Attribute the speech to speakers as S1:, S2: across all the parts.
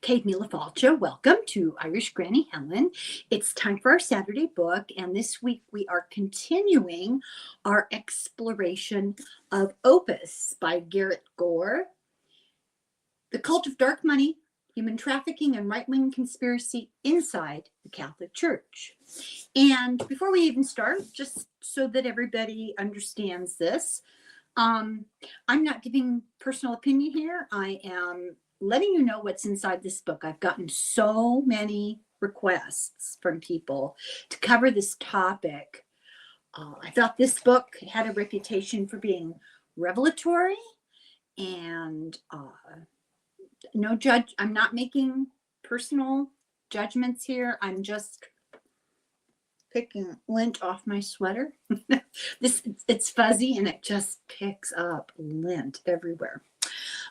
S1: Kate Milafalcha, welcome to Irish Granny Helen. It's time for our Saturday book, and this week we are continuing our exploration of Opus by Gareth Gore, The Cult of Dark Money, Human Trafficking and Right-Wing Conspiracy Inside the Catholic Church. And before we even start, just so that everybody understands this, I'm not giving personal opinion here. I am letting you know what's inside this book. I've gotten so many requests from people to cover this topic. I thought this book had a reputation for being revelatory and no judge. I'm not making personal judgments here. I'm just picking lint off my sweater. It's fuzzy and it just picks up lint everywhere.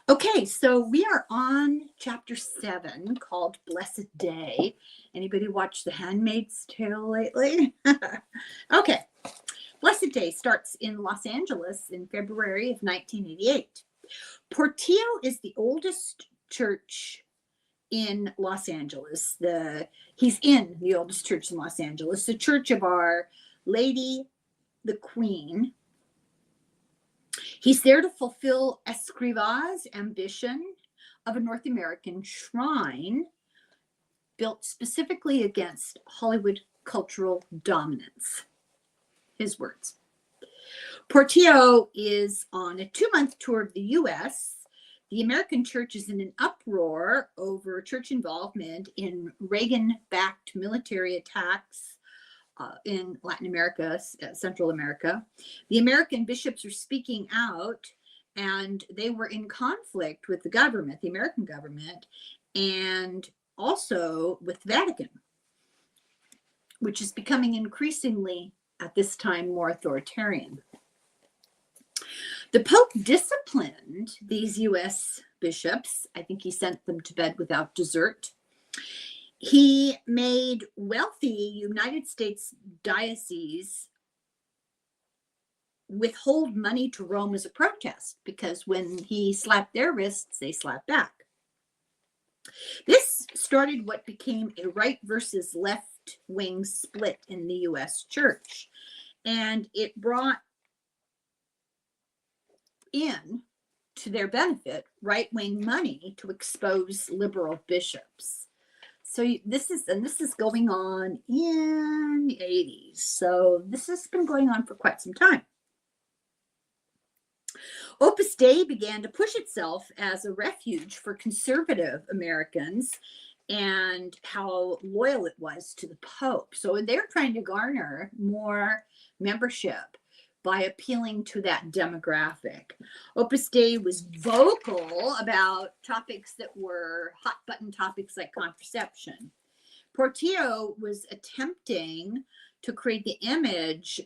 S1: Okay, so we are on chapter 7 called Blessed Day. Anybody watch The Handmaid's Tale lately? Okay, Blessed Day starts in Los Angeles in February of 1988. Portillo is the oldest church in Los Angeles. He's in the oldest church in Los Angeles, the Church of Our Lady, the Queen. He's there to fulfill Escriva's ambition of a North American shrine built specifically against Hollywood cultural dominance. His words. Portillo is on a 2-month tour of the U.S. The American church is in an uproar over church involvement in Reagan-backed military attacks in Latin America, Central America. The American bishops are speaking out, and they were in conflict with the government, the American government, and also with the Vatican, which is becoming increasingly, at this time, more authoritarian. The Pope disciplined these U.S. bishops. I think he sent them to bed without dessert. He made wealthy United States dioceses withhold money to Rome as a protest, because when he slapped their wrists, they slapped back. This started what became a right versus left wing split in the U.S. church, and it brought in, to their benefit, right-wing money to expose liberal bishops. So this is going on in the 80s. So this has been going on for quite some time. Opus Dei began to push itself as a refuge for conservative Americans and how loyal it was to the Pope. So they're trying to garner more membership by appealing to that demographic. Opus Dei was vocal about topics that were hot button topics like contraception. Portillo was attempting to create the image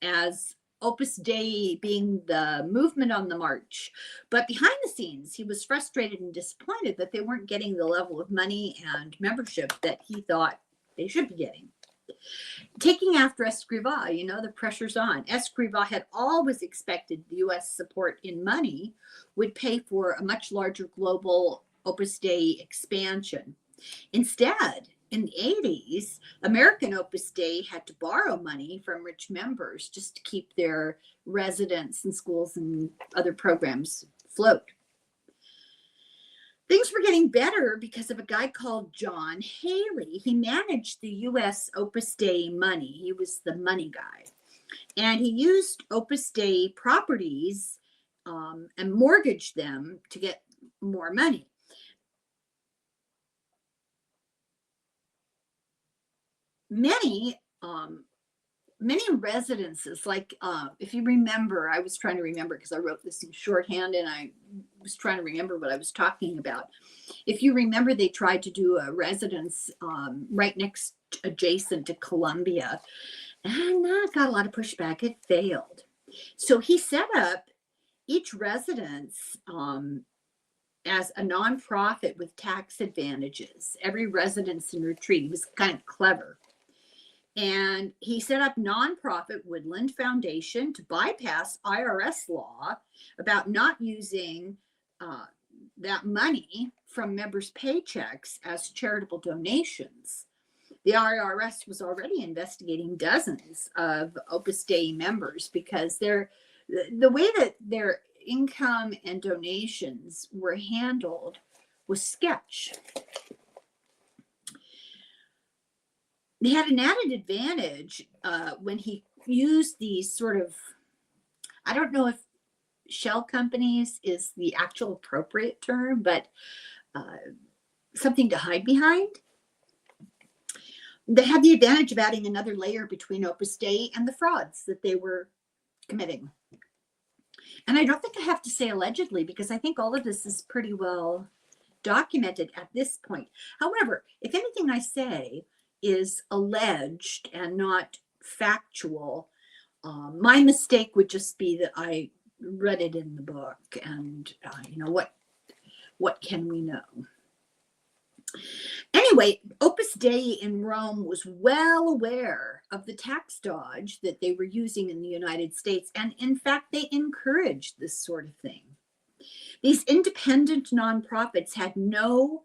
S1: as Opus Dei being the movement on the march. But behind the scenes, he was frustrated and disappointed that they weren't getting the level of money and membership that he thought they should be getting. Taking after Escriva, the pressure's on. Escriva had always expected the U.S. support in money would pay for a much larger global Opus Dei expansion. Instead, in the 80s, American Opus Dei had to borrow money from rich members just to keep their residents and schools and other programs afloat. Things were getting better because of a guy called John Haley. He managed the U.S. Opus Dei money. He was the money guy. And he used Opus Dei properties and mortgaged them to get more money. Many residences, like if you remember, I was trying to remember because I wrote this in shorthand and I was trying to remember what I was talking about. If you remember, they tried to do a residence right adjacent to Columbia, and that got a lot of pushback. It failed. So he set up each residence as a nonprofit with tax advantages. Every residence and retreat. He was kind of clever. And he set up nonprofit Woodland Foundation to bypass IRS law about not using that money from members' paychecks as charitable donations. The IRS was already investigating dozens of Opus Dei members because the way that their income and donations were handled was sketch. They had an added advantage when he used these sort of, I don't know if shell companies is the actual appropriate term, but something to hide behind. They had the advantage of adding another layer between Opus Dei and the frauds that they were committing. And I don't think I have to say allegedly, because I think all of this is pretty well documented at this point. However, if anything I say is alleged and not factual, my mistake would just be that I read it in the book, and what can we know? Anyway, Opus Dei in Rome was well aware of the tax dodge that they were using in the United States, and in fact, they encouraged this sort of thing. These independent nonprofits had no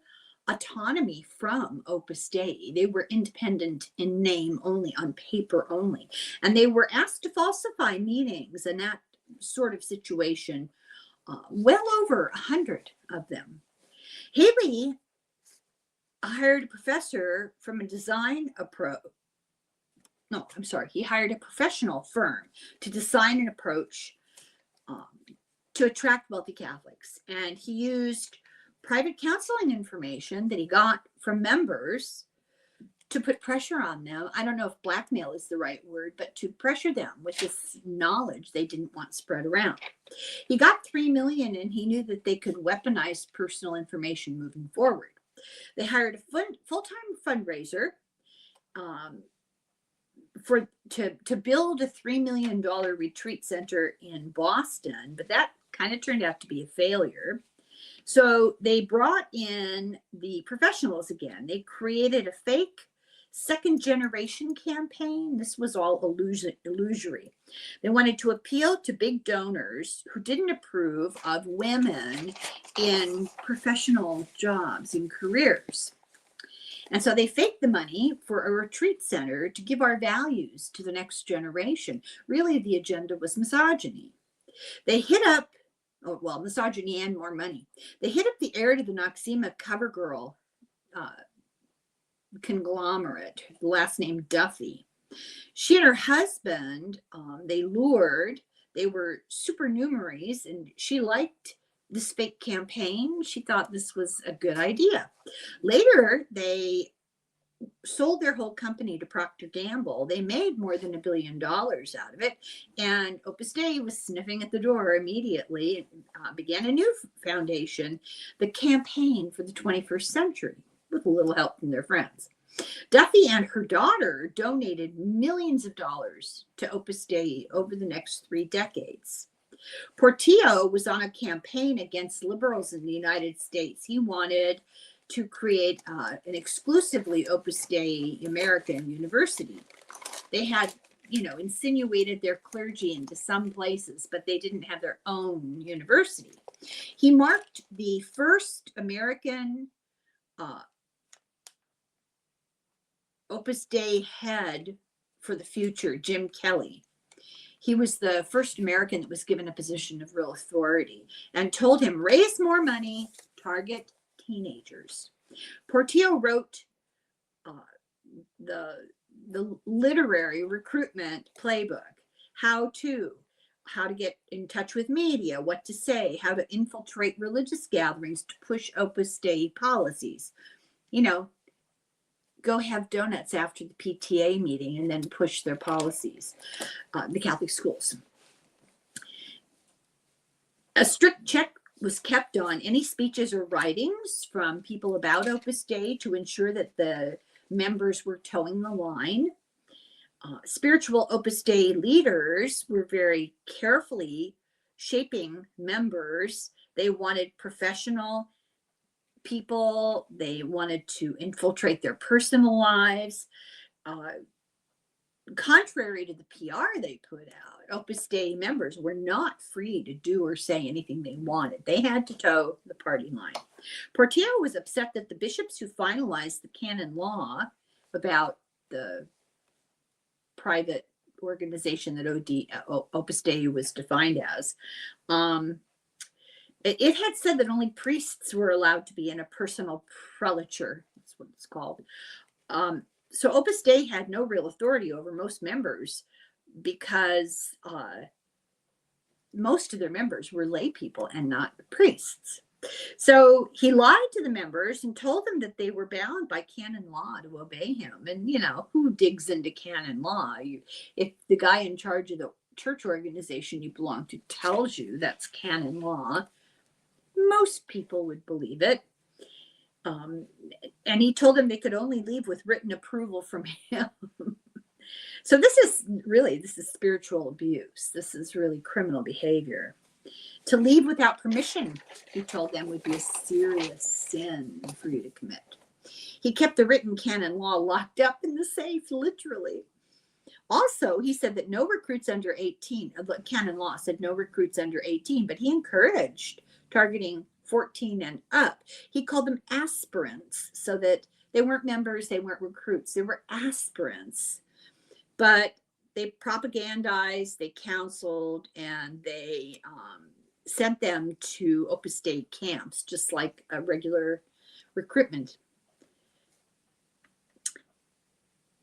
S1: autonomy from Opus Dei. They were independent in name only, on paper only, and they were asked to falsify meetings and that sort of situation, well over 100 of them. Haley hired a professor from a design approach. No, I'm sorry. He hired a professional firm to design an approach to attract wealthy Catholics. And he used private counseling information that he got from members to put pressure on them. I don't know if blackmail is the right word, but to pressure them with this knowledge they didn't want spread around. He got $3 million, and he knew that they could weaponize personal information moving forward. They hired a full-time fundraiser to build a $3 million retreat center in Boston, but that kind of turned out to be a failure. So they brought in the professionals again. They created a fake second generation campaign. This was all illusory. They wanted to appeal to big donors who didn't approve of women in professional jobs and careers. And so they faked the money for a retreat center to give our values to the next generation. Really, the agenda was misogyny. They hit up, misogyny and more money. They hit up the heir to the Noxema CoverGirl conglomerate, the last name Duffy. She and her husband, they lured. They were supernumeraries, and she liked this fake campaign. She thought this was a good idea. Later, they sold their whole company to Procter & Gamble. They made more than $1 billion out of it, and Opus Dei was sniffing at the door immediately and began a new foundation, the Campaign for the 21st Century, with a little help from their friends. Duffy and her daughter donated millions of dollars to Opus Dei over the next 3 decades. Portillo was on a campaign against liberals in the United States. He wanted to create an exclusively Opus Dei American university. They had, insinuated their clergy into some places, but they didn't have their own university. He marked the first American Opus Dei head for the future, Jim Kelly. He was the first American that was given a position of real authority, and told him, raise more money, target teenagers. Portillo wrote the literary recruitment playbook, how to get in touch with media, what to say, how to infiltrate religious gatherings to push Opus Dei policies. Go have donuts after the PTA meeting and then push their policies, the Catholic schools. A strict check was kept on any speeches or writings from people about Opus Dei to ensure that the members were towing the line. Spiritual Opus Dei leaders were very carefully shaping members. They wanted professional people. They wanted to infiltrate their personal lives. Contrary to the PR they put out, Opus Dei members were not free to do or say anything they wanted. They had to toe the party line. Portillo was upset that the bishops who finalized the canon law about the private organization that Opus Dei was defined as, it had said that only priests were allowed to be in a personal prelature. That's what it's called. So Opus Dei had no real authority over most members because most of their members were lay people and not priests. So he lied to the members and told them that they were bound by canon law to obey him. And, who digs into canon law? If the guy in charge of the church organization you belong to tells you that's canon law, most people would believe it. And he told them they could only leave with written approval from him. So this is spiritual abuse. This is really criminal behavior. To leave without permission, he told them, would be a serious sin for you to commit. He kept the written canon law locked up in the safe, literally. Also, he said that no recruits under 18, the canon law said no recruits under 18, but he encouraged targeting 14 and up. He called them aspirants, so that they weren't members, they weren't recruits, they were aspirants. But they propagandized, they counseled, and they sent them to Opus Dei camps, just like a regular recruitment.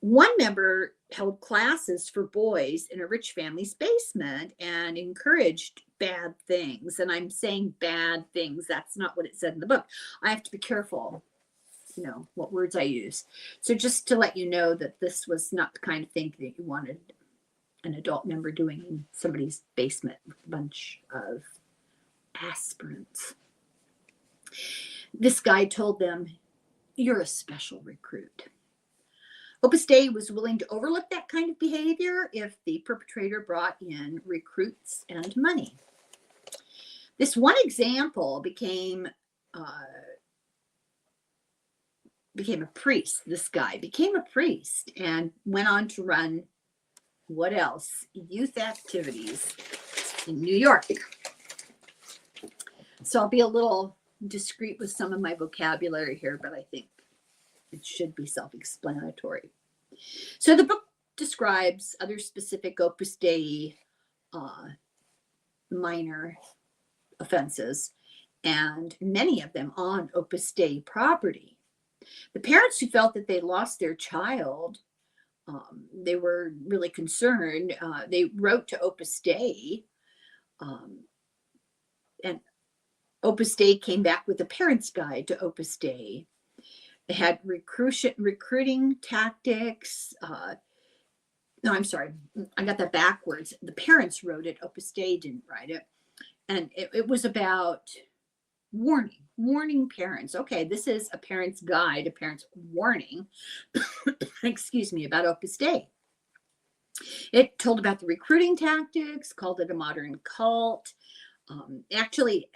S1: One member held classes for boys in a rich family's basement and encouraged bad things. And I'm saying bad things. That's not what it said in the book. I have to be careful, what words I use. So just to let you know that this was not the kind of thing that you wanted an adult member doing in somebody's basement with a bunch of aspirants. This guy told them, you're a special recruit. Opus Dei was willing to overlook that kind of behavior if the perpetrator brought in recruits and money. This one example became a priest. This guy became a priest and went on to run, what else? Youth activities in New York. So I'll be a little discreet with some of my vocabulary here, but I think it should be self-explanatory. So the book describes other specific Opus Dei minor offenses, and many of them on Opus Dei property. The parents who felt that they lost their child, they were really concerned. They wrote to Opus Dei, and Opus Dei came back with a parent's guide to Opus Dei. It had recruiting tactics. No, I'm sorry. I got that backwards. The parents wrote it. Opus Dei didn't write it. And it was about warning parents. Okay, this is a parent's guide, a parent's warning, excuse me, about Opus Dei. It told about the recruiting tactics, called it a modern cult. Actually,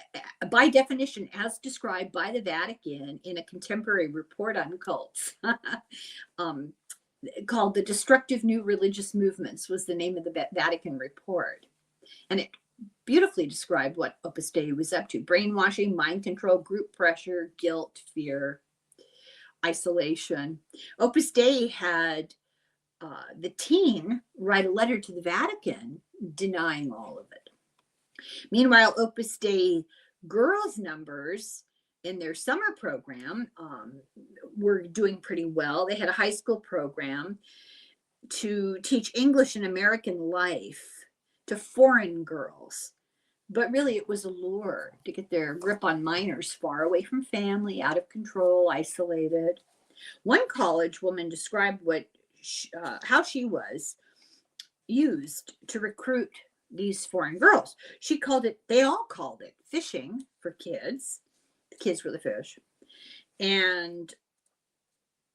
S1: by definition, as described by the Vatican in a contemporary report on cults, called The Destructive New Religious Movements was the name of the Vatican report. And it beautifully described what Opus Dei was up to: brainwashing, mind control, group pressure, guilt, fear, isolation. Opus Dei had the teen write a letter to the Vatican denying all of it. Meanwhile, Opus Dei girls' numbers in their summer program were doing pretty well. They had a high school program to teach English and American life to foreign girls. But really, it was a lure to get their grip on minors far away from family, out of control, isolated. One college woman described how she was used to recruit these foreign girls. They all called it fishing for kids. The kids were the fish. And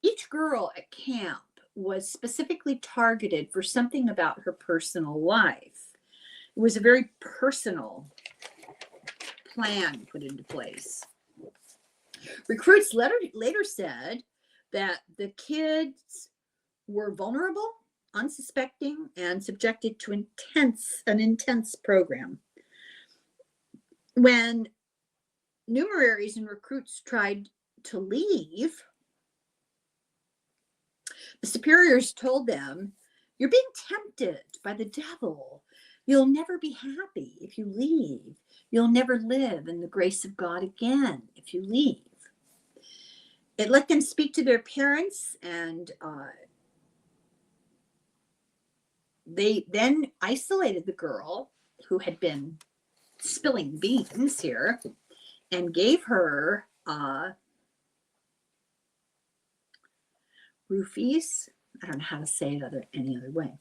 S1: each girl at camp was specifically targeted for something about her personal life. It was a very personal plan put into place. Recruits later said that the kids were vulnerable unsuspecting, and subjected to an intense program. When numeraries and recruits tried to leave, the superiors told them, "You're being tempted by the devil. You'll never be happy if you leave. You'll never live in the grace of God again if you leave." It let them speak to their parents, and they then isolated the girl who had been spilling beans here and gave her roofies. I don't know how to say it any other way.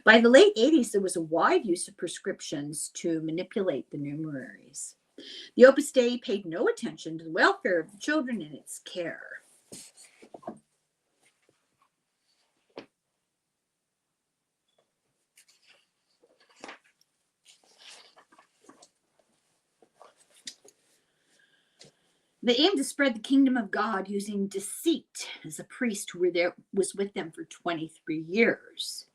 S1: By the late 80s, there was a wide use of prescriptions to manipulate the numeraries. The Opus Dei paid no attention to the welfare of the children in its care. They aimed to spread the kingdom of God using deceit, as a priest who was with them for 23 years.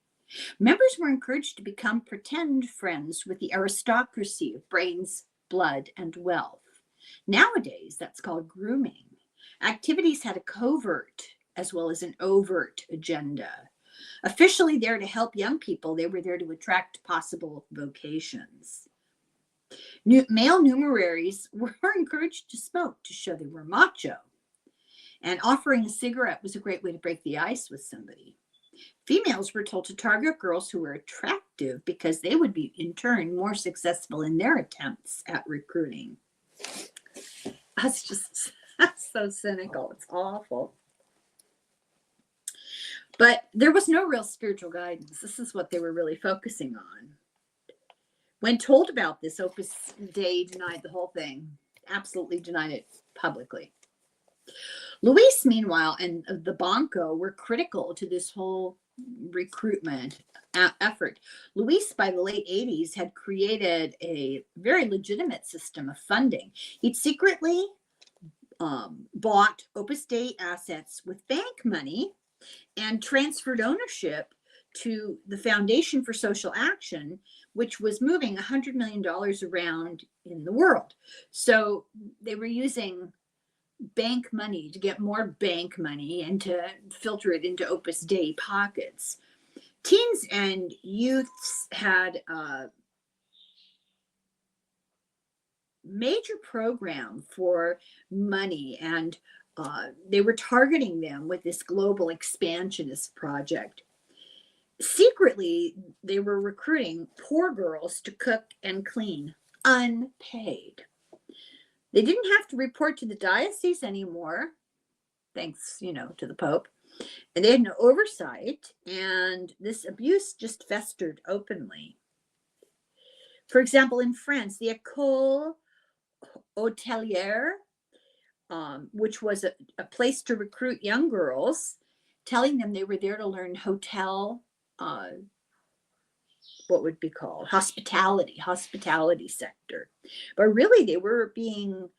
S1: Members were encouraged to become pretend friends with the aristocracy of brains, blood, and wealth. Nowadays, that's called grooming. Activities had a covert as well as an overt agenda. Officially there to help young people, they were there to attract possible vocations. Male numeraries were encouraged to smoke to show they were macho. And offering a cigarette was a great way to break the ice with somebody. Females were told to target girls who were attractive because they would be, in turn, more successful in their attempts at recruiting. That's so cynical. It's awful. But there was no real spiritual guidance. This is what they were really focusing on. When told about this, Opus Dei denied the whole thing, absolutely denied it publicly. Luis, meanwhile, and the Banco were critical to this whole recruitment effort. Luis, by the late 80s, had created a very legitimate system of funding. He'd secretly bought Opus Dei assets with bank money and transferred ownership to the Foundation for Social Action, which was moving $100 million around in the world. So they were using bank money to get more bank money and to filter it into Opus Dei pockets. Teens and youths had a major program for money, and they were targeting them with this global expansionist project. Secretly, they were recruiting poor girls to cook and clean, unpaid. They didn't have to report to the diocese anymore, thanks, to the Pope. And they had no oversight, and this abuse just festered openly. For example, in France, the École Hôtelière, which was a place to recruit young girls, telling them they were there to learn hotel, what would be called hospitality sector. But really, they were being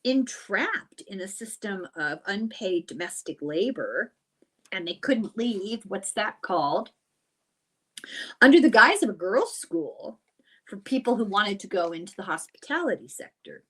S1: entrapped in a system of unpaid domestic labor, and they couldn't leave. What's that called? Under the guise of a girls' school for people who wanted to go into the hospitality sector.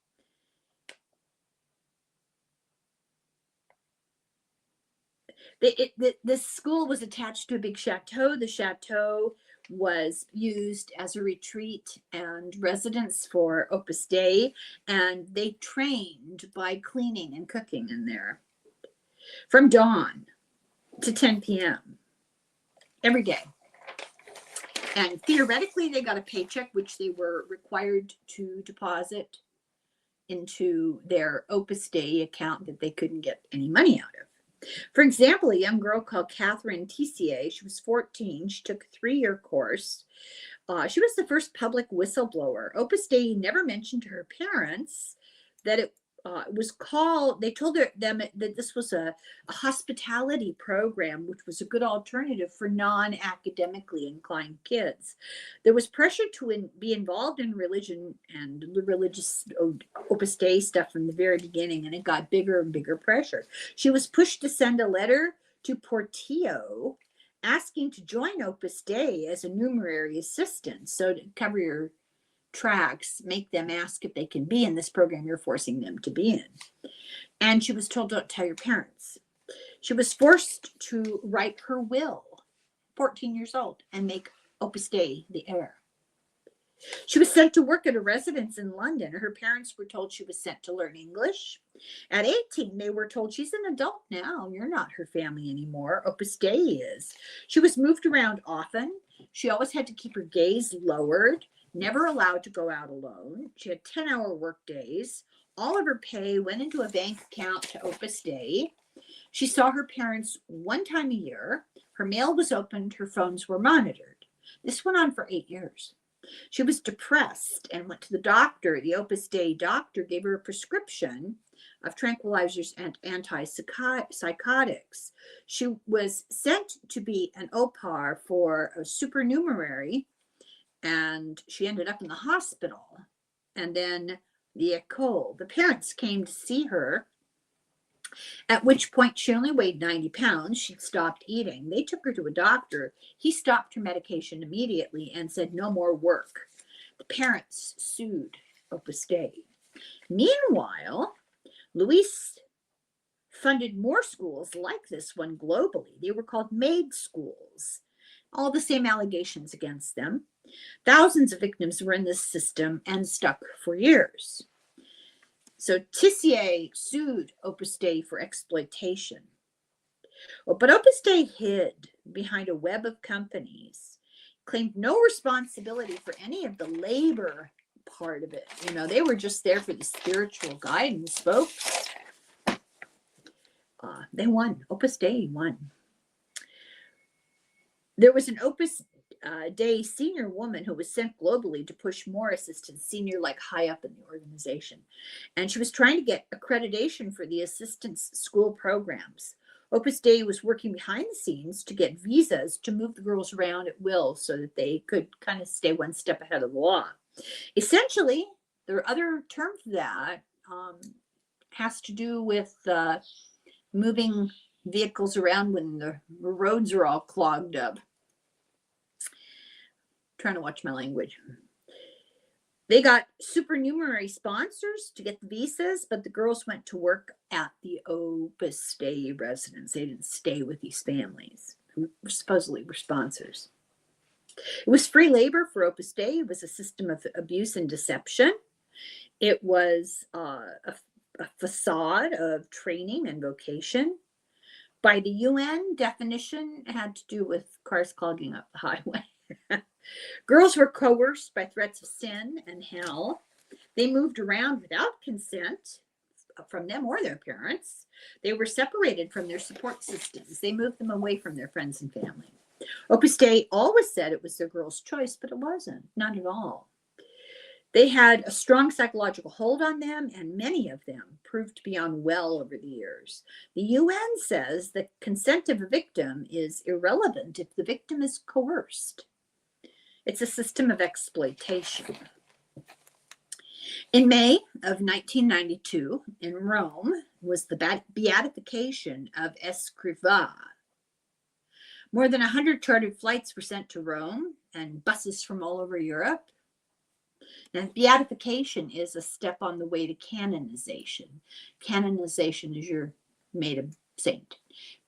S1: This school was attached to a big chateau. The chateau was used as a retreat and residence for Opus Dei, and they trained by cleaning and cooking in there from dawn to 10 p.m. every day. And theoretically, they got a paycheck, which they were required to deposit into their Opus Dei account that they couldn't get any money out of. For example, a young girl called Catherine Tissier, she was 14. She took a 3-year course. She was the first public whistleblower. Opus Dei never mentioned to her parents that it was called, they told them that this was a hospitality program, which was a good alternative for non-academically inclined kids. There was pressure to be involved in religion and the religious Opus Dei stuff from the very beginning, and it got bigger and bigger pressure. She was pushed to send a letter to Portillo asking to join Opus Dei as a numerary assistant. So to cover your tracks, make them ask if they can be in this program you're forcing them to be in. And she was told, don't tell your parents. She was forced to write her will, 14 years old, and make Opus Dei the heir. She was sent to work at a residence in London. Her parents were told she was sent to learn English. At 18, they were told she's an adult now. You're not her family anymore. Opus Dei is. She was moved around often. She always had to keep her gaze lowered, never allowed to go out alone. She had 10-hour work days. All of her pay went into a bank account to Opus Dei. She saw her parents one time a year. Her mail was opened. Her phones were monitored. This went on for 8 years. She was depressed and went to the doctor. The Opus Dei doctor gave her a prescription of tranquilizers and antipsychotics. She was sent to be an OPAR for a supernumerary, and she ended up in the hospital. And then the école. The parents came to see her, at which point she only weighed 90 pounds. She'd stopped eating. They took her to a doctor. He stopped her medication immediately and said no more work. The parents sued Opus Dei. Meanwhile, Luis funded more schools like this one globally. They were called maid schools. All the same allegations against them. Thousands of victims were in this system and stuck for years. So Tissier sued Opus Dei for exploitation. But Opus Dei hid behind a web of companies, claimed no responsibility for any of the labor part of it. You know, they were just there for the spiritual guidance, folks. They won. Opus Dei won. There was an Opus Dei senior woman who was sent globally to push more assistants, senior, like high up in the organization. And she was trying to get accreditation for the assistants school programs. Opus Dei was working behind the scenes to get visas to move the girls around at will so that they could kind of stay one step ahead of the law. Essentially, the other term for that has to do with moving vehicles around when the roads are all clogged up. Trying to watch my language. They got supernumerary sponsors to get the visas, but the girls went to work at the Opus Dei residence. They didn't stay with these families who supposedly were sponsors. It was free labor for Opus Dei. It was a system of abuse and deception. It was a facade of training and vocation. By the UN definition, it had to do with cars clogging up the highway. Girls were coerced by threats of sin and hell. They moved around without consent from them or their parents. They were separated from their support systems. They moved them away from their friends and family. Opus Dei always said it was their girls' choice, but it wasn't, not at all. They had a strong psychological hold on them, and many of them proved to be unwell over the years. The UN says the consent of a victim is irrelevant if the victim is coerced. It's a system of exploitation. In May of 1992, in Rome, was the beatification of Escrivá. More than 100 chartered flights were sent to Rome and buses from all over Europe. And beatification is a step on the way to canonization. Canonization is you're made a saint.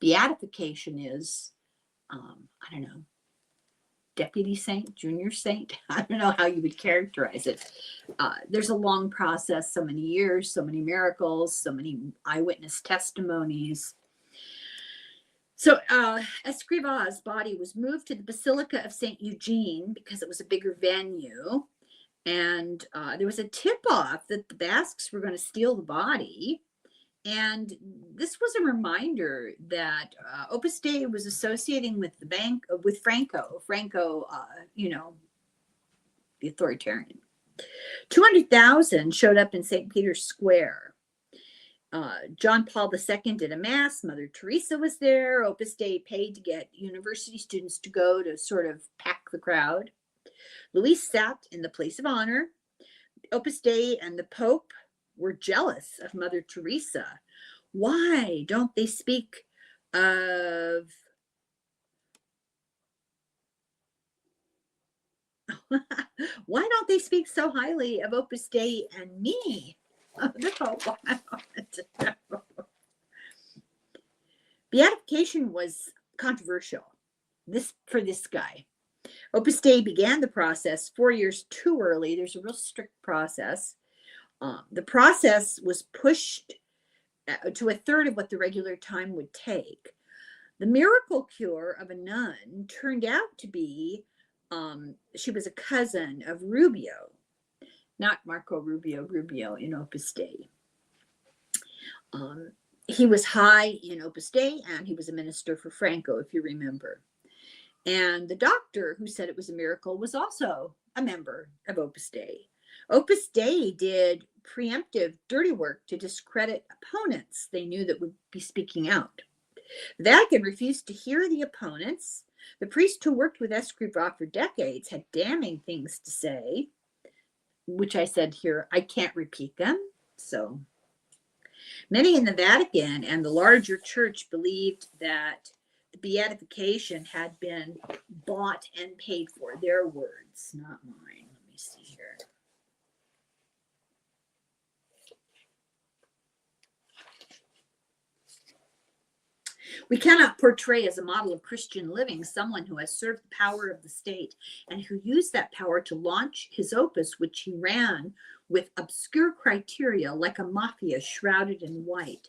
S1: Beatification is, I don't know, deputy saint, junior saint. I don't know how you would characterize it. There's a long process, so many years, so many miracles, so many eyewitness testimonies. So Escrivá's body was moved to the Basilica of St. Eugene because it was a bigger venue. And there was a tip-off that the Basques were going to steal the body. And this was a reminder that Opus Dei was associating with with Franco, the authoritarian. 200,000 showed up in St. Peter's Square. John Paul II did a mass. Mother Teresa was there. Opus Dei paid to get university students to go to sort of pack the crowd. Luis sat in the place of honor. Opus Dei and the Pope were jealous of Mother Teresa. Why don't they speak of Why don't they speak so highly of Opus Dei and me? The Pope wanted to know. Beatification was controversial for this guy. Opus Dei began the process 4 years too early. There's a real strict process. The process was pushed to a third of what the regular time would take. The miracle cure of a nun turned out to be, she was a cousin of Rubio, not Marco Rubio in Opus Dei. He was high in Opus Dei, and he was a minister for Franco, if you remember. And the doctor who said it was a miracle was also a member of Opus Dei. Opus Dei did preemptive dirty work to discredit opponents they knew that would be speaking out. The Vatican refused to hear the opponents. The priest who worked with Escrivá for decades had damning things to say, which I said here, I can't repeat them. So many in the Vatican and the larger church believed that the beatification had been bought and paid for. Their words, not mine. Let me see here. We cannot portray as a model of Christian living someone who has served the power of the state and who used that power to launch his opus, which he ran with obscure criteria like a mafia shrouded in white.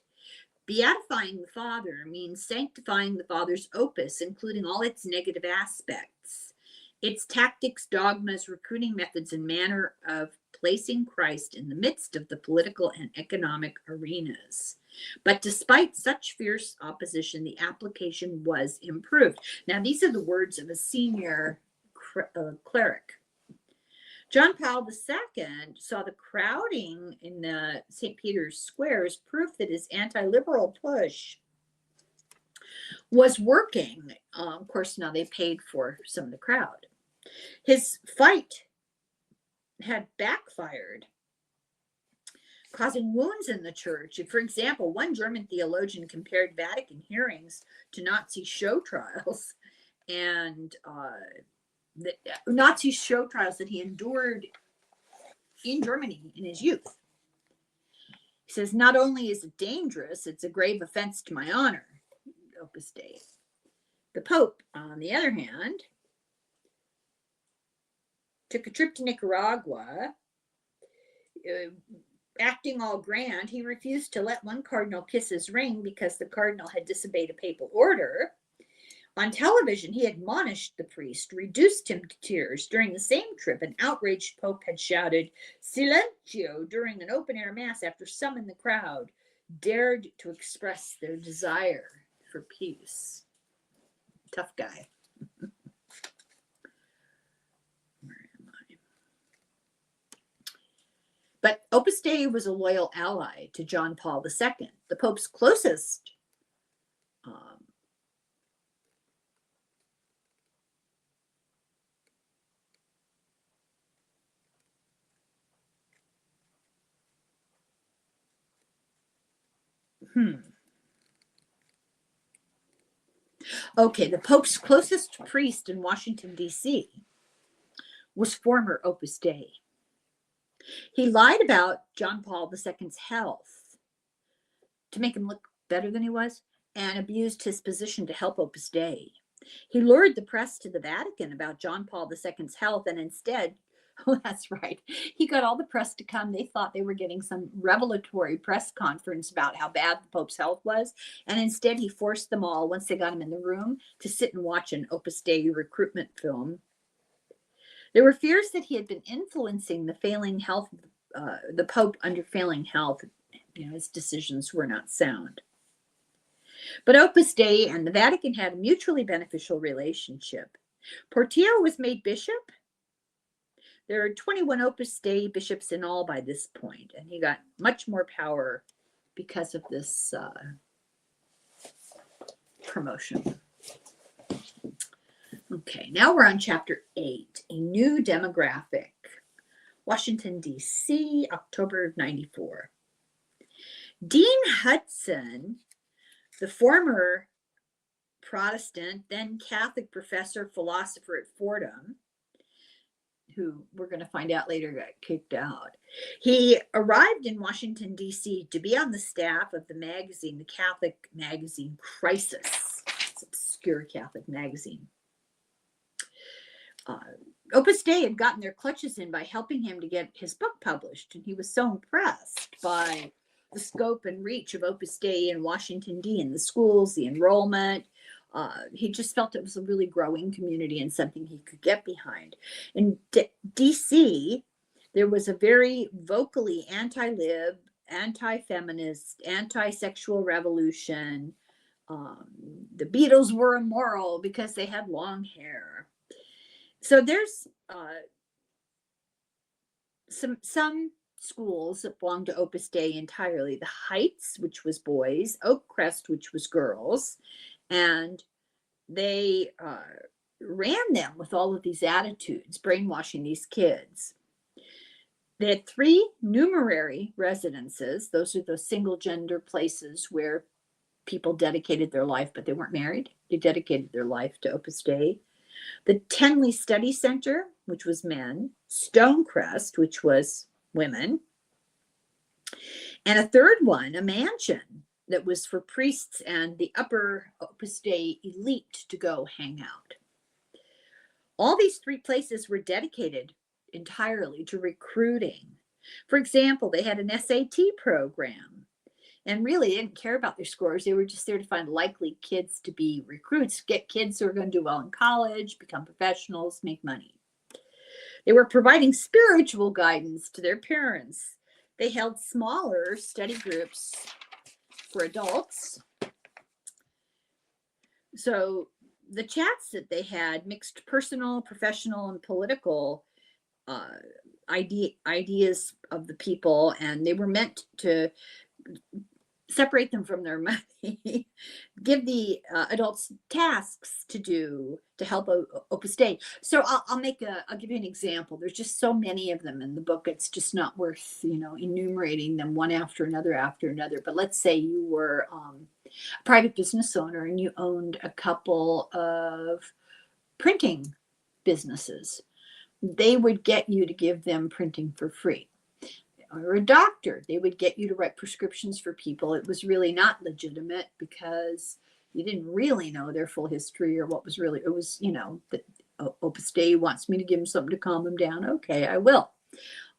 S1: Beatifying the Father means sanctifying the Father's opus, including all its negative aspects, its tactics, dogmas, recruiting methods, and manner of placing Christ in the midst of the political and economic arenas. But despite such fierce opposition, the application was improved. Now, these are the words of a senior cleric. John Paul II saw the crowding in the St. Peter's Square as proof that his anti-liberal push was working. Of course, now they paid for some of the crowd. His fight had backfired, causing wounds in the church. For example, one German theologian compared Vatican hearings to Nazi show trials, and the Nazi show trials that he endured in Germany in his youth. He says, not only is it dangerous, it's a grave offense to my honor, Opus Dei. The Pope, on the other hand, took a trip to Nicaragua. Acting all grand, he refused to let one cardinal kiss his ring because the cardinal had disobeyed a papal order. On television, he admonished the priest, reduced him to tears. During the same trip, an outraged pope had shouted, "Silenzio," during an open-air mass after some in the crowd dared to express their desire for peace. Tough guy. But Opus Dei was a loyal ally to John Paul II, the Pope's closest Okay, the Pope's closest priest in Washington, D.C. was former Opus Dei. He lied about John Paul II's health to make him look better than he was, and abused his position to help Opus Dei. He lured the press to the Vatican about John Paul II's health, and instead, oh, that's right, he got all the press to come. They thought they were getting some revelatory press conference about how bad the Pope's health was, and instead he forced them all, once they got him in the room, to sit and watch an Opus Dei recruitment film. There were fears that he had been influencing the failing health, the Pope under failing health. His decisions were not sound. But Opus Dei and the Vatican had a mutually beneficial relationship. Portillo was made bishop. There are 21 Opus Dei bishops in all by this point, and he got much more power because of this promotion. Okay, now we're on chapter 8, a new demographic. Washington, D.C., October of 94. Dean Hudson, the former Protestant, then Catholic professor, philosopher at Fordham, who we're going to find out later got kicked out. He arrived in Washington, D.C. to be on the staff of the Catholic magazine Crisis. It's an obscure Catholic magazine. Opus Dei had gotten their clutches in by helping him to get his book published, and he was so impressed by the scope and reach of Opus Dei in Washington, D.C., in the schools, the enrollment. He just felt it was a really growing community and something he could get behind. In D.C., there was a very vocally anti-lib, anti-feminist, anti-sexual revolution. The Beatles were immoral because they had long hair. So there's some schools that belong to Opus Dei entirely. The Heights, which was boys, Oakcrest, which was girls, and they ran them with all of these attitudes, brainwashing these kids. They had 3 numerary residences. Those are the single gender places where people dedicated their life, but they weren't married. They dedicated their life to Opus Dei. The Tenley Study Center, which was men, Stonecrest, which was women, and a third one, a mansion that was for priests and the upper Opus Dei elite to go hang out. All these 3 places were dedicated entirely to recruiting. For example, they had an SAT program. And really, they didn't care about their scores. They were just there to find likely kids to be recruits, get kids who are going to do well in college, become professionals, make money. They were providing spiritual guidance to their parents. They held smaller study groups for adults. So the chats that they had mixed personal, professional, and political ideas of the people, and they were meant to separate them from their money, give the adults tasks to do to help Opus Dei. So I'll give you an example. There's just so many of them in the book. It's just not worth, enumerating them one after another. But let's say you were a private business owner and you owned a couple of printing businesses. They would get you to give them printing for free. Or a doctor, they would get you to write prescriptions for people. It was really not legitimate because you didn't really know their full history or what was really, it was, that Opus Dei wants me to give them something to calm them down. Okay, I will.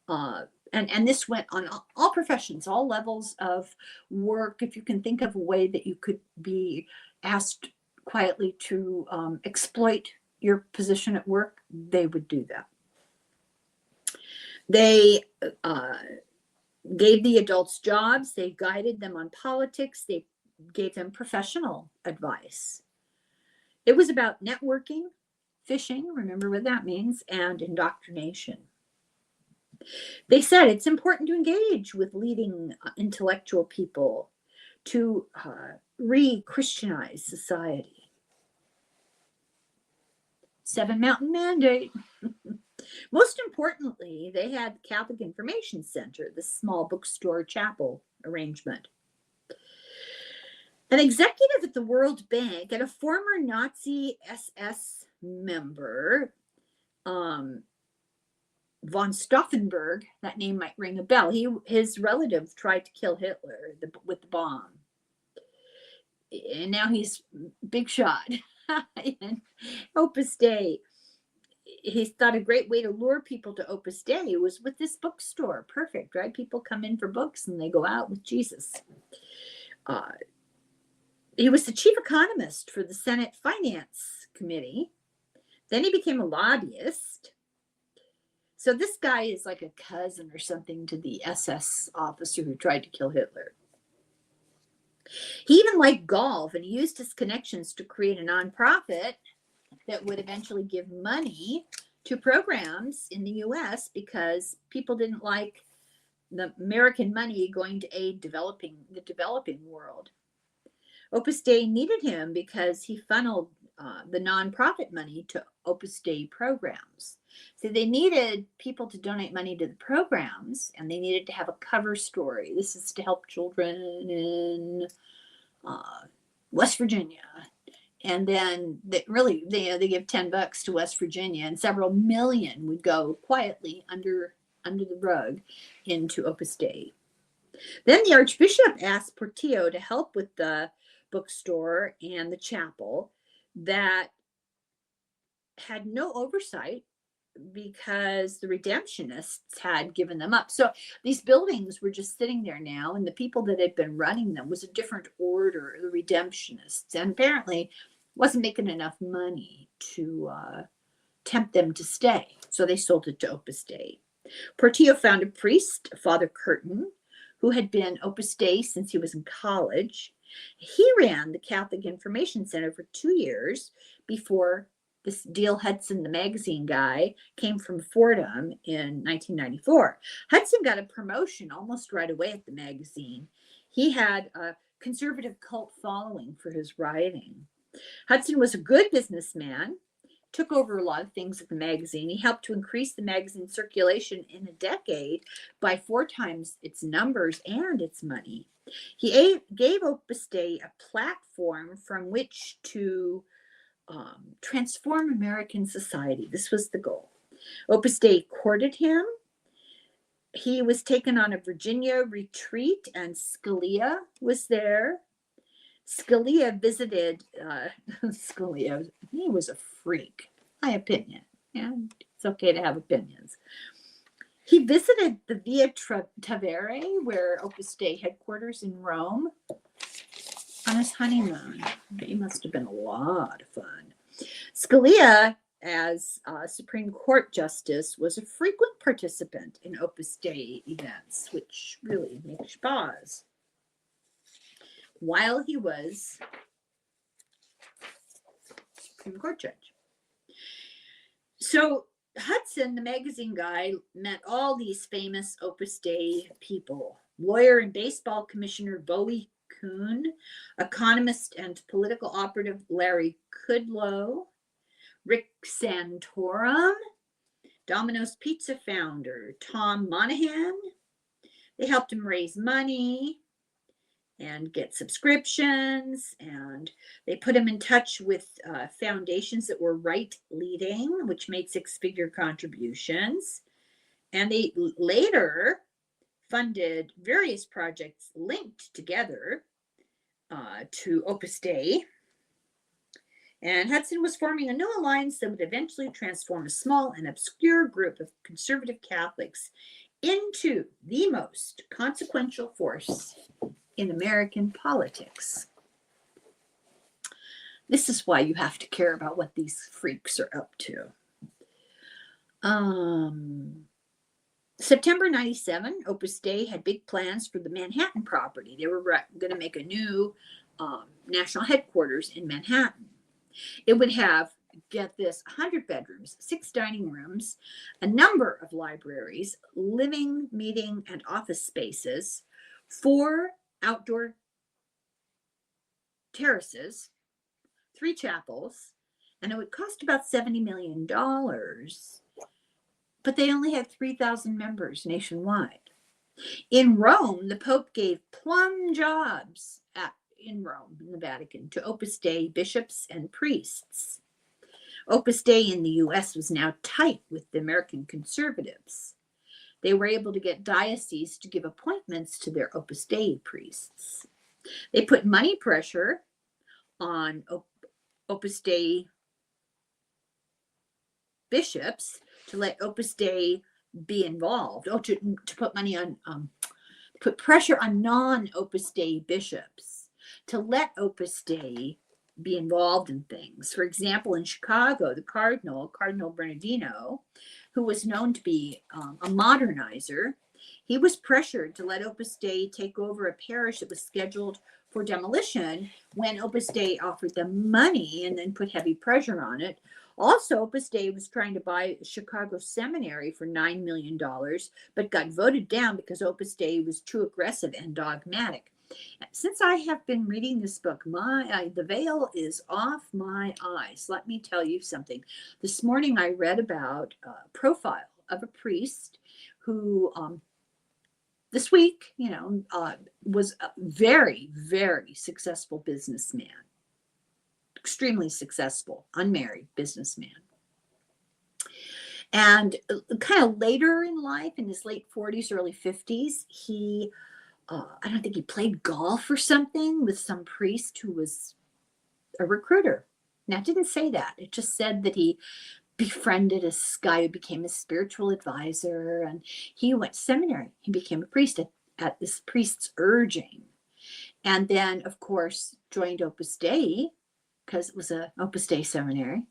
S1: And this went on all professions, all levels of work. If you can think of a way that you could be asked quietly to exploit your position at work, they would do that. They gave the adults jobs. They guided them on politics. They gave them professional advice. It was about networking, fishing, remember what that means, and indoctrination. They said it's important to engage with leading intellectual people to re-Christianize society. 7 Mountain Mandate. Most importantly, they had the Catholic Information Center, the small bookstore chapel arrangement. An executive at the World Bank and a former Nazi SS member, von Stauffenberg, that name might ring a bell. His relative tried to kill Hitler with the bomb. And now he's big shot. And Opus Dei, he thought a great way to lure people to Opus Dei was with this bookstore. Perfect, right? People come in for books and they go out with Jesus. He was the chief economist for the Senate Finance Committee. Then he became a lobbyist. So this guy is like a cousin or something to the SS officer who tried to kill Hitler. He even liked golf, and he used his connections to create a nonprofit that would eventually give money to programs in the U.S. because people didn't like the American money going to aid the developing world. Opus Dei needed him because he funneled the nonprofit money to Opus Dei programs. So they needed people to donate money to the programs, and they needed to have a cover story. This is to help children in West Virginia. And then they give $10 to West Virginia, and several million would go quietly under the rug into Opus Dei. Then the Archbishop asked Portillo to help with the bookstore and the chapel that had no oversight because the Redemptionists had given them up. So these buildings were just sitting there now, and the people that had been running them was a different order, the Redemptionists, and apparently wasn't making enough money to tempt them to stay. So they sold it to Opus Dei. Portillo found a priest, Father Curtin, who had been Opus Dei since he was in college. He ran the Catholic Information Center for 2 years before this Dale Hudson, the magazine guy, came from Fordham in 1994. Hudson got a promotion almost right away at the magazine. He had a conservative cult following for his writing. Hudson was a good businessman, took over a lot of things at the magazine. He helped to increase the magazine circulation in a decade by 4 times its numbers and its money. He gave Opus Dei a platform from which to transform American society. This was the goal. Opus Dei courted him. He was taken on a Virginia retreat, and Scalia was there. Scalia visited, Scalia, he was a freak, my opinion. Yeah, it's okay to have opinions. He visited the Via Tavere, where Opus Dei headquarters in Rome, on his honeymoon. It must have been a lot of fun. Scalia, as Supreme Court Justice, was a frequent participant in Opus Dei events, which really makes you pause. While he was Supreme Court judge. So Hudson, the magazine guy, met all these famous Opus Dei people. Lawyer and baseball commissioner Bowie Kuhn, economist and political operative Larry Kudlow, Rick Santorum, Domino's Pizza founder Tom Monahan. They helped him raise money and get subscriptions, and they put him in touch with foundations that were right-leading, which made 6-figure contributions. And they later funded various projects linked together to Opus Dei. And Hudson was forming a new alliance that would eventually transform a small and obscure group of conservative Catholics into the most consequential force in American politics. This is why you have to care about what these freaks are up to. September 97, Opus Dei had big plans for the Manhattan property. They were going to make a new national headquarters in Manhattan. It would have, get this, 100 bedrooms, 6 dining rooms, a number of libraries, living, meeting, and office spaces, 4 outdoor terraces, 3 chapels, and it would cost about $70 million. But they only had 3,000 members nationwide. In Rome, the Pope gave plum jobs in Rome, in the Vatican, to Opus Dei bishops and priests. Opus Dei in the U.S. was now tight with the American conservatives. They were able to get dioceses to give appointments to their Opus Dei priests. They put money pressure on Opus Dei bishops to let Opus Dei be involved, to put money on, put pressure on non-Opus Dei bishops to let Opus Dei be involved in things. For example, in Chicago, the Cardinal Bernardino, who was known to be a modernizer, he was pressured to let Opus Dei take over a parish that was scheduled for demolition when Opus Dei offered them money and then put heavy pressure on it. Also, Opus Dei was trying to buy Chicago Seminary for $9 million, but got voted down because Opus Dei was too aggressive and dogmatic. Since I have been reading this book, the veil is off my eyes. Let me tell you something. This morning I read about a profile of a priest who this week, was a very, very successful businessman. extremely successful, unmarried businessman. And kind of later in life, in his late 40s, early 50s, he, I don't think he played golf or something with some priest who was a recruiter. Now, it didn't say that. It just said that he befriended a guy who became his spiritual advisor, and he went to seminary. He became a priest at this priest's urging. And then, of course, joined Opus Dei because it was a Opus Dei seminary.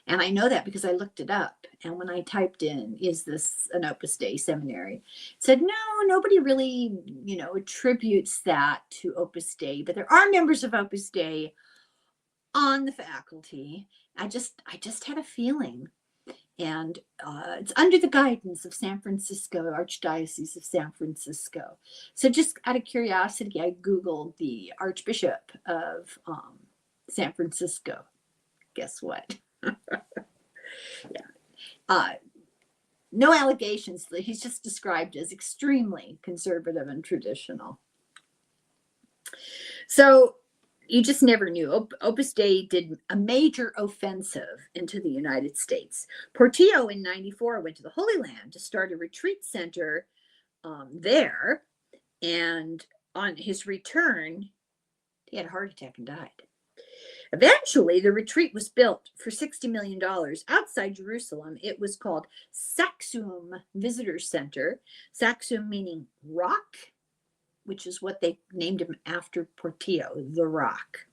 S1: And I know that because I looked it up. And when I typed in, is this an Opus Dei seminary? It said, no, nobody really, attributes that to Opus Dei, but there are members of Opus Dei on the faculty. I just had a feeling. And it's under the guidance of San Francisco, Archdiocese of San Francisco. So just out of curiosity, I Googled the Archbishop of San Francisco. Guess what? Yeah. No allegations. He's just described as extremely conservative and traditional. So you just never knew. Opus Dei did a major offensive into the United States. Portillo in 94 went to the Holy Land to start a retreat center there. And on his return, he had a heart attack and died. Eventually, the retreat was built for $60 million outside Jerusalem. It was called Saxum Visitor Center, Saxum meaning rock, which is what they named him after Portillo, the Rock.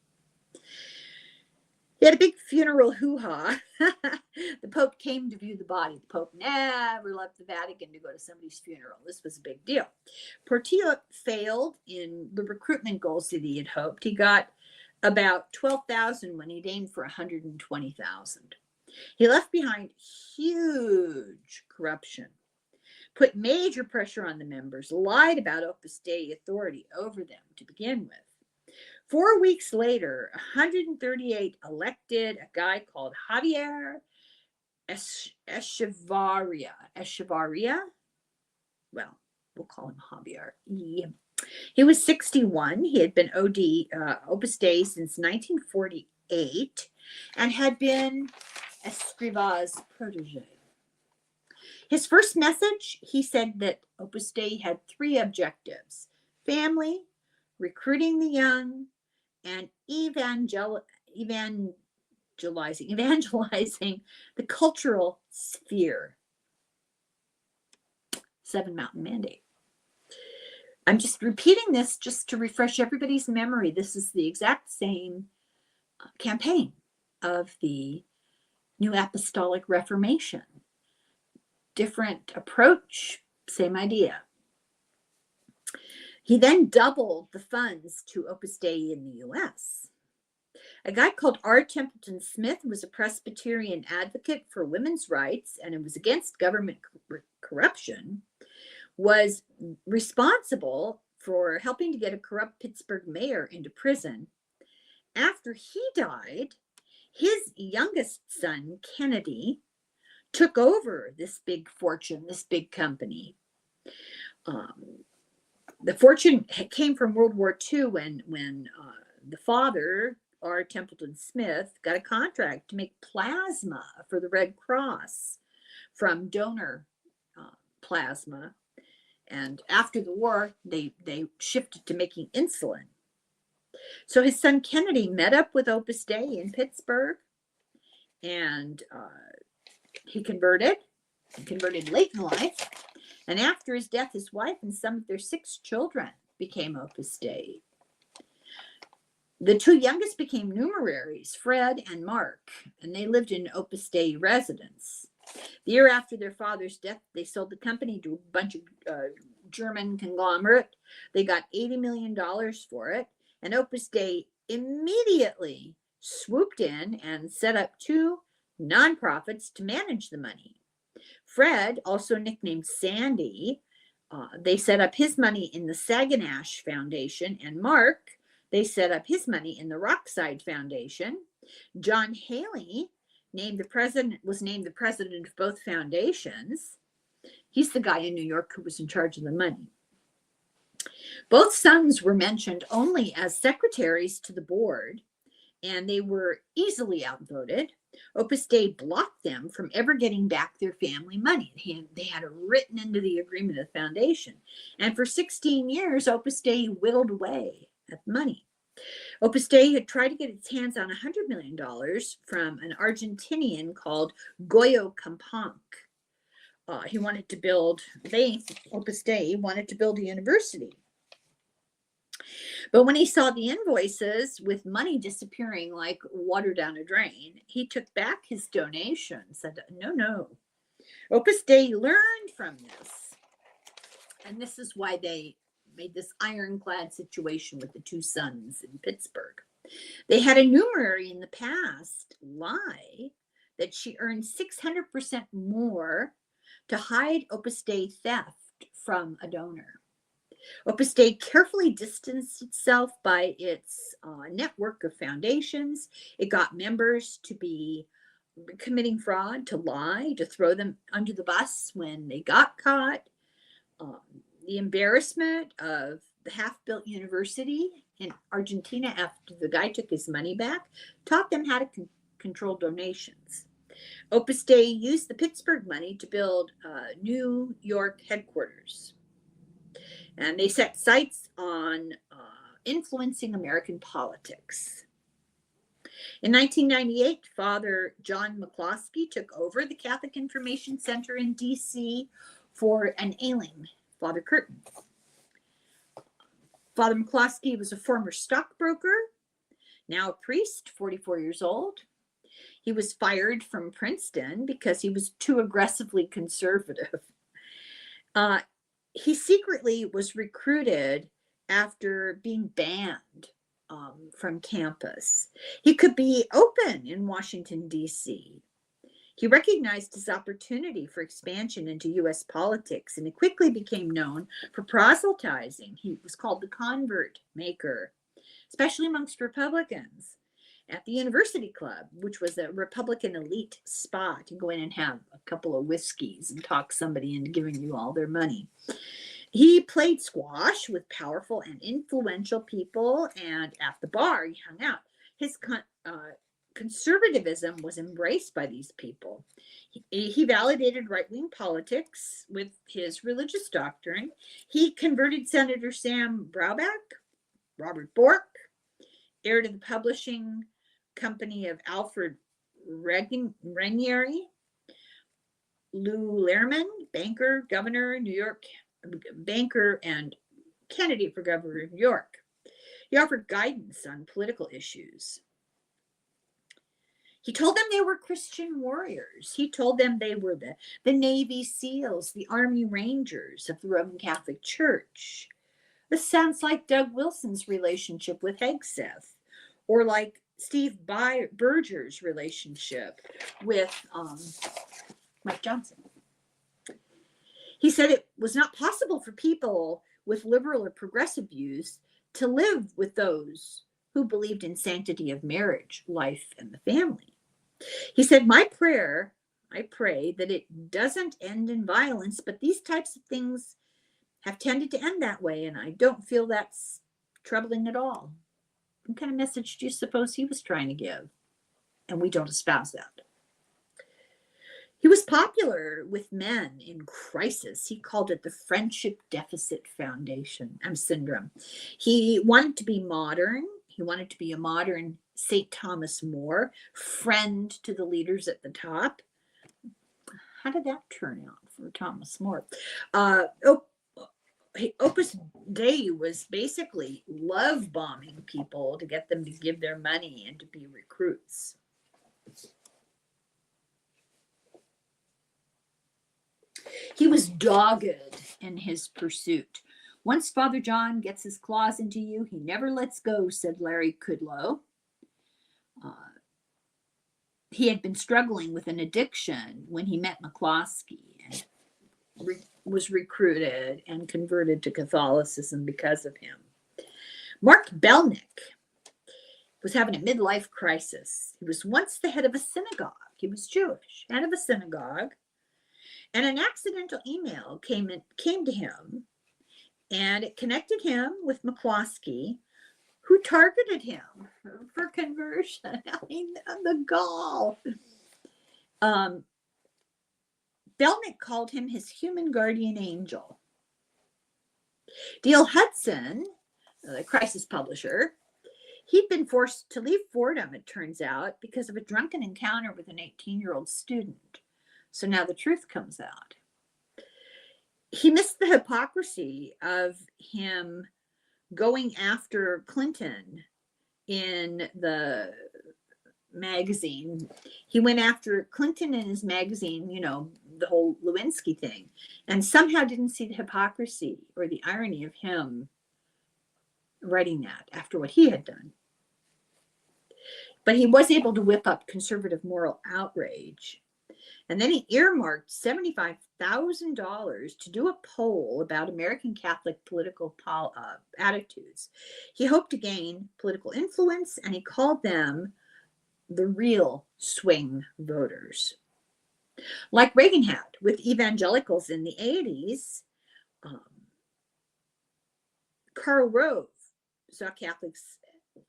S1: He had a big funeral hoo-ha. The Pope came to view the body. The Pope never left the Vatican to go to somebody's funeral. This was a big deal. Portillo failed in the recruitment goals that he had hoped. He got about 12,000 when he'd aimed for 120,000. He left behind huge corruption, put major pressure on the members, lied about Opus Dei authority over them to begin with. 4 weeks later, 138 elected a guy called Javier Echevarria. Well, we'll call him Javier. He was 61. He had been Opus Dei since 1948 and had been Escriva's protege. His first message, he said that Opus Dei had 3 objectives: family, recruiting the young, and evangelizing the cultural sphere. 7 Mountain Mandate. I'm just repeating this just to refresh everybody's memory. This is the exact same campaign of the New Apostolic Reformation. Different approach, same idea. He then doubled the funds to Opus Dei in the U.S. A guy called R. Templeton Smith was a Presbyterian advocate for women's rights, and it was against government corruption, was responsible for helping to get a corrupt Pittsburgh mayor into prison. After he died, his youngest son, Kennedy, took over this big fortune, this big company. The fortune came from World War II when the father, R. Templeton Smith, got a contract to make plasma for the Red Cross from donor plasma. And after the war, they shifted to making insulin. So his son Kennedy met up with Opus Dei in Pittsburgh, and he converted late in life. And after his death, his wife and some of their 6 children became Opus Dei. The 2 youngest became numeraries, Fred and Mark, and they lived in Opus Dei residence. The year after their father's death, they sold the company to a bunch of German conglomerate. They got $80 million for it, and Opus Dei immediately swooped in and set up 2 nonprofits to manage the money. Fred, also nicknamed Sandy, they set up his money in the Saginash Foundation, and Mark, they set up his money in the Rockside Foundation. John Haley was named the president of both foundations. He's the guy in New York who was in charge of the money. Both sons were mentioned only as secretaries to the board, and they were easily outvoted. Opus Dei blocked them from ever getting back their family money. They had it written into the agreement of the foundation. And for 16 years, Opus Dei whittled away at money. Opus Dei had tried to get its hands on $100 million from an Argentinian called Goyo Campanc. Opus Dei wanted to build a university. But when he saw the invoices with money disappearing like water down a drain, he took back his donation, said, no. Opus Dei learned from this. And this is why they made this ironclad situation with the two sons in Pittsburgh. They had a numerary in the past lie that she earned 600% more to hide Opus Dei theft from a donor. Opus Dei carefully distanced itself by its network of foundations. It got members to be committing fraud, to lie, to throw them under the bus when they got caught. The embarrassment of the half-built university in Argentina after the guy took his money back taught them how to control donations. Opus Dei used the Pittsburgh money to build New York headquarters. And they set sights on influencing American politics. In 1998, Father John McCloskey took over the Catholic Information Center in D.C. for an ailing Father Curtin. Father McCloskey was a former stockbroker, now a priest, 44 years old. He was fired from Princeton because he was too aggressively conservative. He secretly was recruited after being banned from campus. He could be open in Washington, D.C. He recognized his opportunity for expansion into U.S. politics, and he quickly became known for proselytizing. He was called the convert maker, especially amongst Republicans. At the University Club, which was a Republican elite spot, to go in and have a couple of whiskeys and talk somebody into giving you all their money. He played squash with powerful and influential people, and at the bar, he hung out. His conservatism was embraced by these people. He validated right-wing politics with his religious doctrine. He converted Senator Sam Brownback, Robert Bork, heir to the publishing company of Alfred Ranieri, Lou Lehrman, banker, governor, New York, banker and candidate for governor of New York. He offered guidance on political issues. He told them they were Christian warriors. He told them they were the Navy SEALs, the Army Rangers of the Roman Catholic Church. This sounds like Doug Wilson's relationship with Hegseth, or like Steve Berger's relationship with Mike Johnson. He said it was not possible for people with liberal or progressive views to live with those who believed in sanctity of marriage, life, and the family. He said, I pray that it doesn't end in violence, but these types of things have tended to end that way, and I don't feel that's troubling at all. What kind of message do you suppose he was trying to give? And we don't espouse that. He was popular with men in crisis. He called it the Friendship Deficit Syndrome. He wanted to be modern. He wanted to be a modern St. Thomas More, friend to the leaders at the top. How did that turn out for Thomas More? Opus Dei was basically love bombing people to get them to give their money and to be recruits. He was dogged in his pursuit. Once Father John gets his claws into you, he never lets go, said Larry Kudlow. He had been struggling with an addiction when he met McCloskey and was recruited and converted to Catholicism because of him. Mark Belnick was having a midlife crisis. He was once the head of a synagogue. He was Jewish, head of a synagogue. And an accidental email came to him, and it connected him with McCloskey, who targeted him for conversion. I mean, the gall. Belknap called him his human guardian angel. D.L. Hudson, the crisis publisher, he'd been forced to leave Fordham, it turns out, because of a drunken encounter with an 18-year-old student. So now the truth comes out. He missed the hypocrisy of him going after Clinton in the magazine. He went after Clinton in his magazine, you know, the whole Lewinsky thing, and somehow didn't see the hypocrisy or the irony of him writing that after what he had done. But he was able to whip up conservative moral outrage. And then he earmarked $75,000 to do a poll about American Catholic political attitudes. He hoped to gain political influence, and he called them the real swing voters. Like Reagan had with evangelicals in the 80s, Karl Rove saw Catholics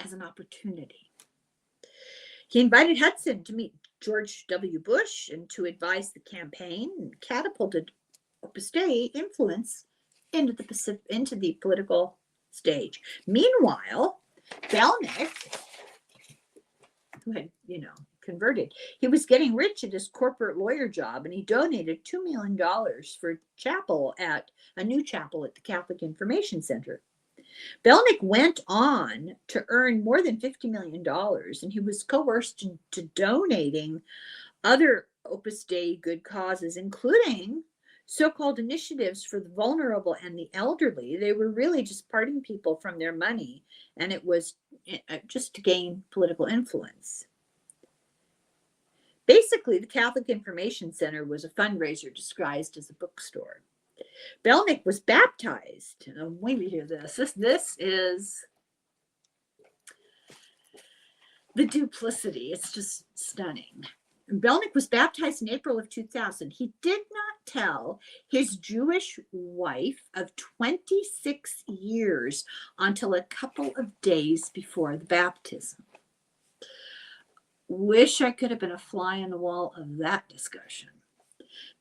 S1: as an opportunity. He invited Hudson to meet George W. Bush and to advise the campaign, and catapulted Opus Dei influence into the political stage. Meanwhile, Belknap, who had, converted, he was getting rich at his corporate lawyer job, and he donated $2 million for a new chapel at the Catholic Information Center. Belknap went on to earn more than $50 million, and he was coerced into donating other Opus Dei good causes, including so-called initiatives for the vulnerable and the elderly. They were really just parting people from their money, and it was just to gain political influence. Basically, the Catholic Information Center was a fundraiser disguised as a bookstore. Belknap was baptized. Wait to hear this. This is the duplicity. It's just stunning. Belknap was baptized in April of 2000. He did not tell his Jewish wife of 26 years until a couple of days before the baptism. Wish I could have been a fly on the wall of that discussion.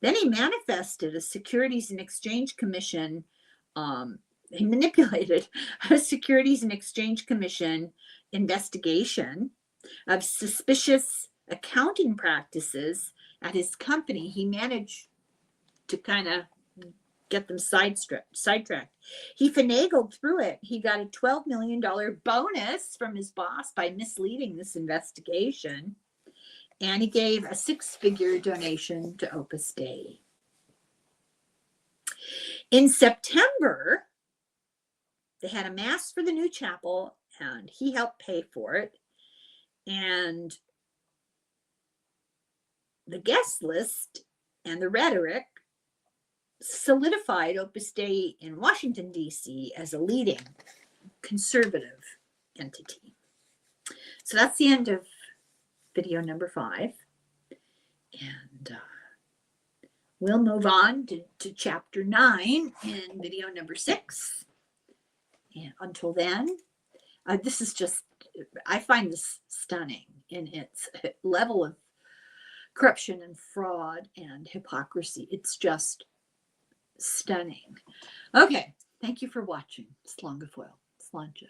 S1: Then he manifested a Securities and Exchange Commission. He manipulated a Securities and Exchange Commission investigation of suspicious accounting practices at his company. He managed to kind of get them sidetracked. He finagled through it. He got a $12 million bonus from his boss by misleading this investigation. And he gave a six-figure donation to Opus Dei. In September, they had a mass for the new chapel, and he helped pay for it. And the guest list and the rhetoric solidified Opus Dei in Washington, D.C. as a leading conservative entity. So that's the end of video number 5. And we'll move on to chapter 9 in video number 6. And until then, this is just, I find this stunning in its level of corruption and fraud and hypocrisy. It's just stunning. Okay, thank you for watching. Slán go fóill. Slánte.